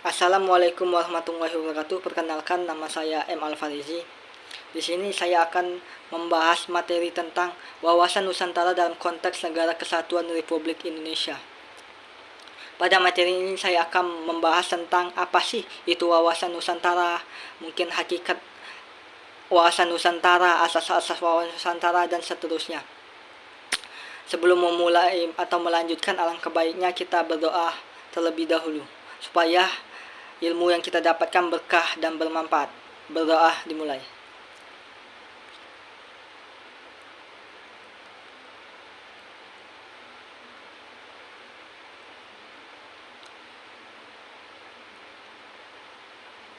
Assalamualaikum warahmatullahi wabarakatuh. Perkenalkan, nama saya M. Alfarizi. Di sini saya akan membahas materi tentang wawasan Nusantara dalam konteks Negara Kesatuan Republik Indonesia. Pada materi ini saya akan membahas tentang apa sih itu wawasan Nusantara, mungkin hakikat wawasan Nusantara, asas-asas wawasan Nusantara, dan seterusnya. Sebelum memulai atau melanjutkan, alangkah baiknya kita berdoa terlebih dahulu supaya ilmu yang kita dapatkan berkah dan bermanfaat. Berdoa dimulai.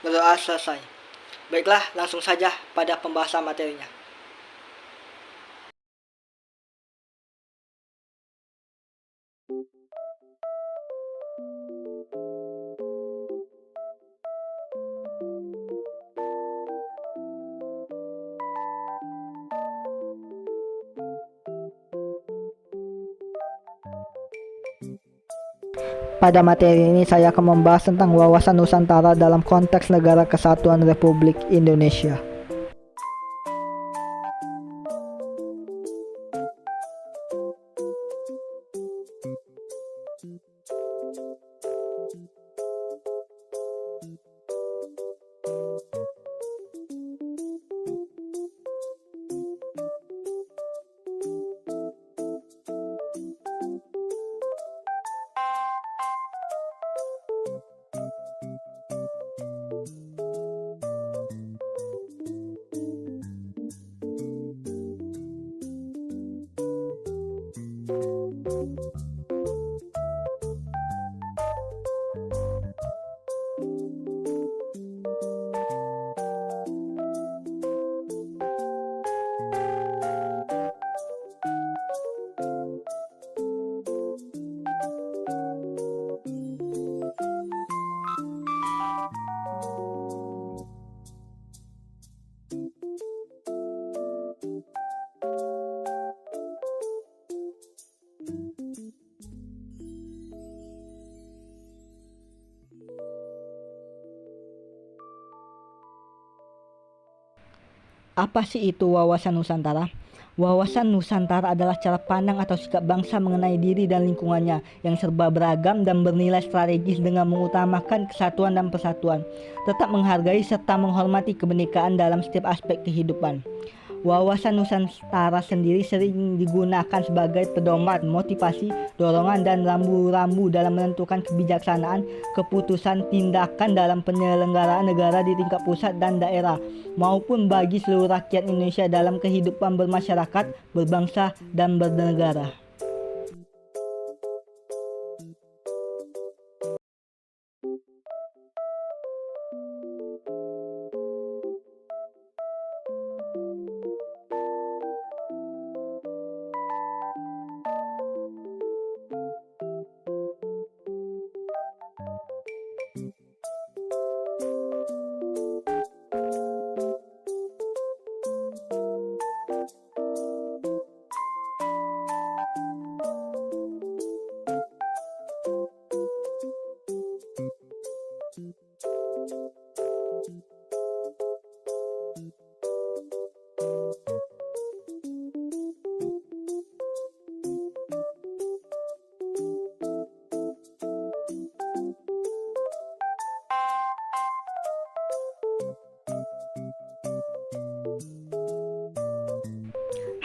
Berdoa selesai. Baiklah, langsung saja pada pembahasan materinya. Pada materi ini saya akan membahas tentang wawasan Nusantara dalam konteks Negara Kesatuan Republik Indonesia. Apa sih itu wawasan Nusantara? Wawasan Nusantara adalah cara pandang atau sikap bangsa mengenai diri dan lingkungannya yang serba beragam dan bernilai strategis dengan mengutamakan kesatuan dan persatuan, tetap menghargai serta menghormati kebinekaan dalam setiap aspek kehidupan. Wawasan Nusantara sendiri sering digunakan sebagai pedoman, motivasi, dorongan, dan rambu-rambu dalam menentukan kebijaksanaan, keputusan, tindakan dalam penyelenggaraan negara di tingkat pusat dan daerah, maupun bagi seluruh rakyat Indonesia dalam kehidupan bermasyarakat, berbangsa, dan bernegara.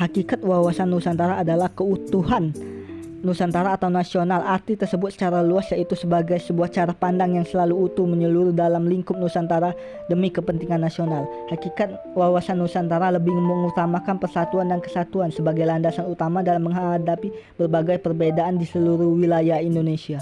Hakikat wawasan Nusantara adalah keutuhan Nusantara atau nasional. Arti tersebut secara luas yaitu sebagai sebuah cara pandang yang selalu utuh menyeluruh dalam lingkup Nusantara demi kepentingan nasional. Hakikat wawasan Nusantara lebih mengutamakan persatuan dan kesatuan sebagai landasan utama dalam menghadapi berbagai perbedaan di seluruh wilayah Indonesia.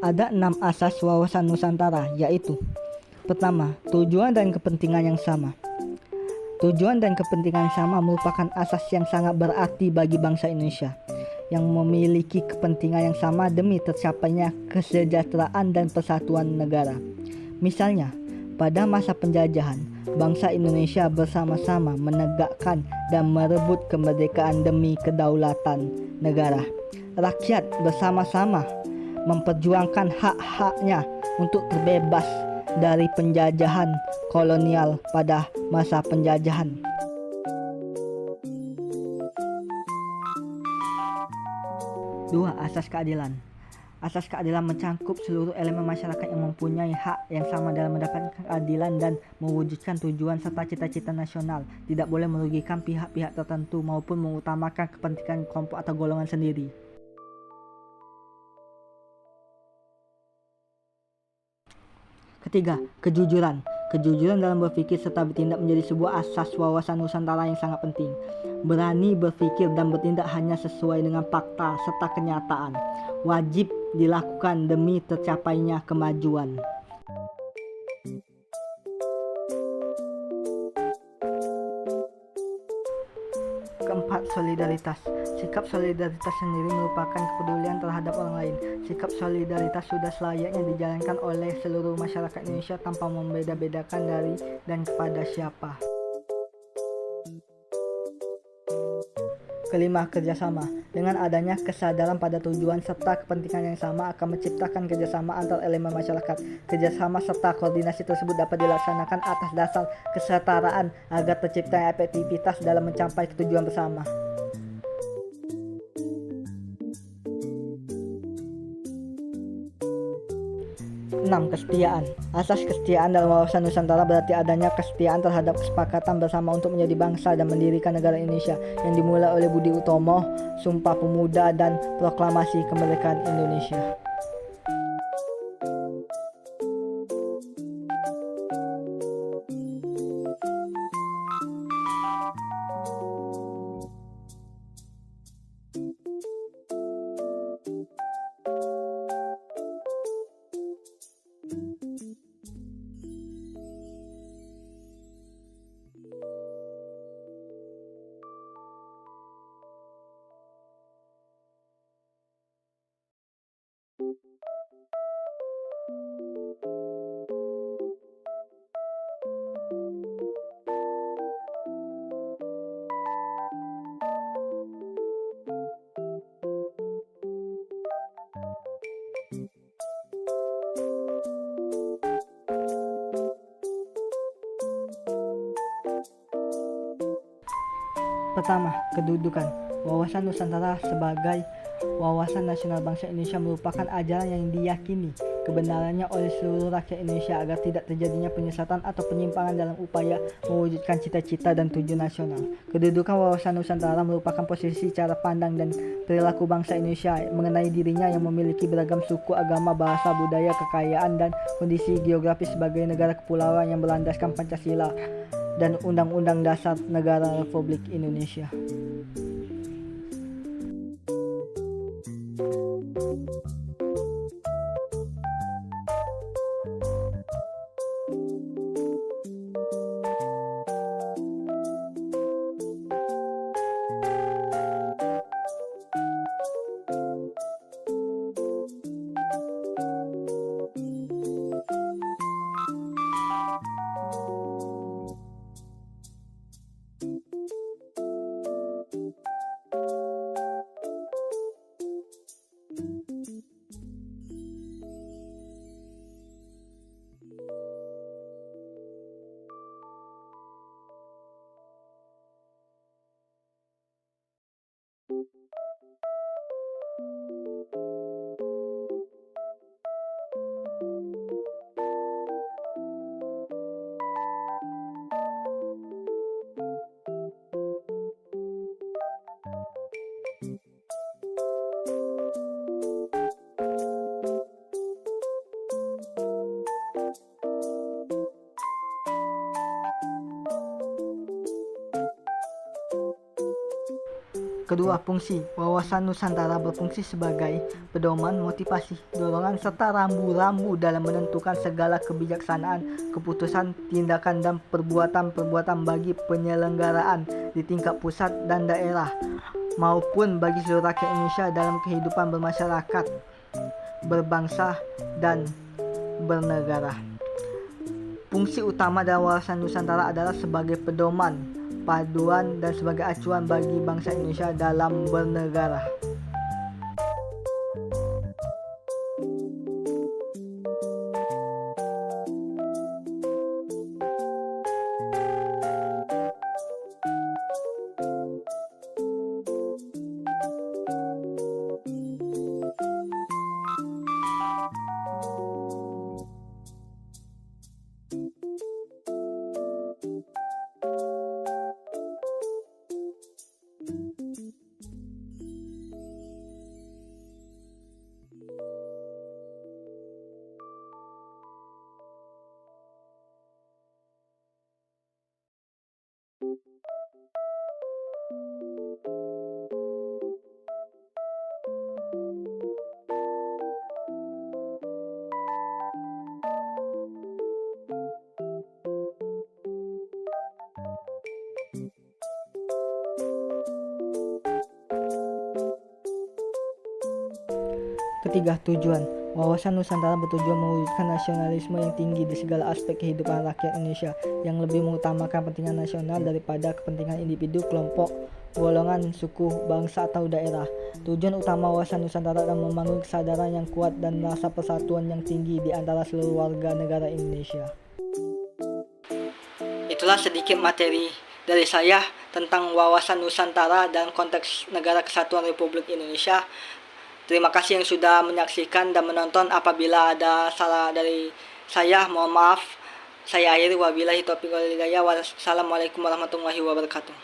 Ada 6 asas wawasan Nusantara, yaitu: pertama, tujuan dan kepentingan yang sama. Tujuan dan kepentingan yang sama merupakan asas yang sangat berarti bagi bangsa Indonesia yang memiliki kepentingan yang sama demi tercapainya kesejahteraan dan persatuan negara. Misalnya, pada masa penjajahan, bangsa Indonesia bersama-sama menegakkan dan merebut kemerdekaan demi kedaulatan negara. Rakyat bersama-sama memperjuangkan hak-haknya untuk terbebas dari penjajahan kolonial pada masa penjajahan. Dua, asas keadilan. Asas keadilan mencangkup seluruh elemen masyarakat yang mempunyai hak yang sama dalam mendapatkan keadilan dan mewujudkan tujuan serta cita-cita nasional. Tidak boleh merugikan pihak-pihak tertentu maupun mengutamakan kepentingan kelompok atau golongan sendiri. Ketiga, kejujuran. Kejujuran dalam berpikir serta bertindak menjadi sebuah asas wawasan Nusantara yang sangat penting. Berani berpikir dan bertindak hanya sesuai dengan fakta serta kenyataan. Wajib dilakukan demi tercapainya kemajuan. Keempat, solidaritas. Sikap solidaritas sendiri merupakan kepedulian terhadap orang lain. Sikap solidaritas sudah selayaknya dijalankan oleh seluruh masyarakat Indonesia tanpa membeda-bedakan dari dan kepada siapa. Kelima, kerjasama. Dengan adanya kesadaran pada tujuan serta kepentingan yang sama akan menciptakan kerjasama antar elemen masyarakat. Kerjasama serta koordinasi tersebut dapat dilaksanakan atas dasar kesetaraan agar tercipta efektivitas dalam mencapai tujuan bersama. 6. Kesetiaan. Asas kesetiaan dalam wawasan Nusantara berarti adanya kesetiaan terhadap kesepakatan bersama untuk menjadi bangsa dan mendirikan negara Indonesia yang dimulai oleh Budi Utomo, Sumpah Pemuda, dan Proklamasi Kemerdekaan Indonesia. Pertama, kedudukan. Wawasan Nusantara sebagai wawasan nasional bangsa Indonesia merupakan ajaran yang diyakini kebenarannya oleh seluruh rakyat Indonesia agar tidak terjadinya penyesatan atau penyimpangan dalam upaya mewujudkan cita-cita dan tujuan nasional. Kedudukan wawasan Nusantara merupakan posisi cara pandang dan perilaku bangsa Indonesia mengenai dirinya yang memiliki beragam suku, agama, bahasa, budaya, kekayaan, dan kondisi geografis sebagai negara kepulauan yang berlandaskan Pancasila dan Undang-Undang Dasar Negara Republik Indonesia. Kedua, fungsi. Wawasan Nusantara berfungsi sebagai pedoman, motivasi, dorongan, serta rambu-rambu dalam menentukan segala kebijaksanaan, keputusan, tindakan, dan perbuatan-perbuatan bagi penyelenggaraan di tingkat pusat dan daerah, maupun bagi seluruh rakyat Indonesia dalam kehidupan bermasyarakat, berbangsa, dan bernegara. Fungsi utama dari wawasan Nusantara adalah sebagai pedoman, paduan, dan sebagai acuan bagi bangsa Indonesia dalam bernegara. Ketiga, tujuan. Wawasan Nusantara bertujuan mewujudkan nasionalisme yang tinggi di segala aspek kehidupan rakyat Indonesia, yang lebih mengutamakan kepentingan nasional daripada kepentingan individu, kelompok, golongan, suku, bangsa, atau daerah. Tujuan utama wawasan Nusantara adalah membangun kesadaran yang kuat dan rasa persatuan yang tinggi di antara seluruh warga negara Indonesia. Itulah sedikit materi dari saya tentang wawasan Nusantara dan konteks Negara Kesatuan Republik Indonesia. Terima kasih yang sudah menyaksikan dan menonton. Apabila ada salah dari saya, mohon maaf. Saya akhiri, wabillahi taufiq wal hidayah. Wassalamualaikum warahmatullahi wabarakatuh.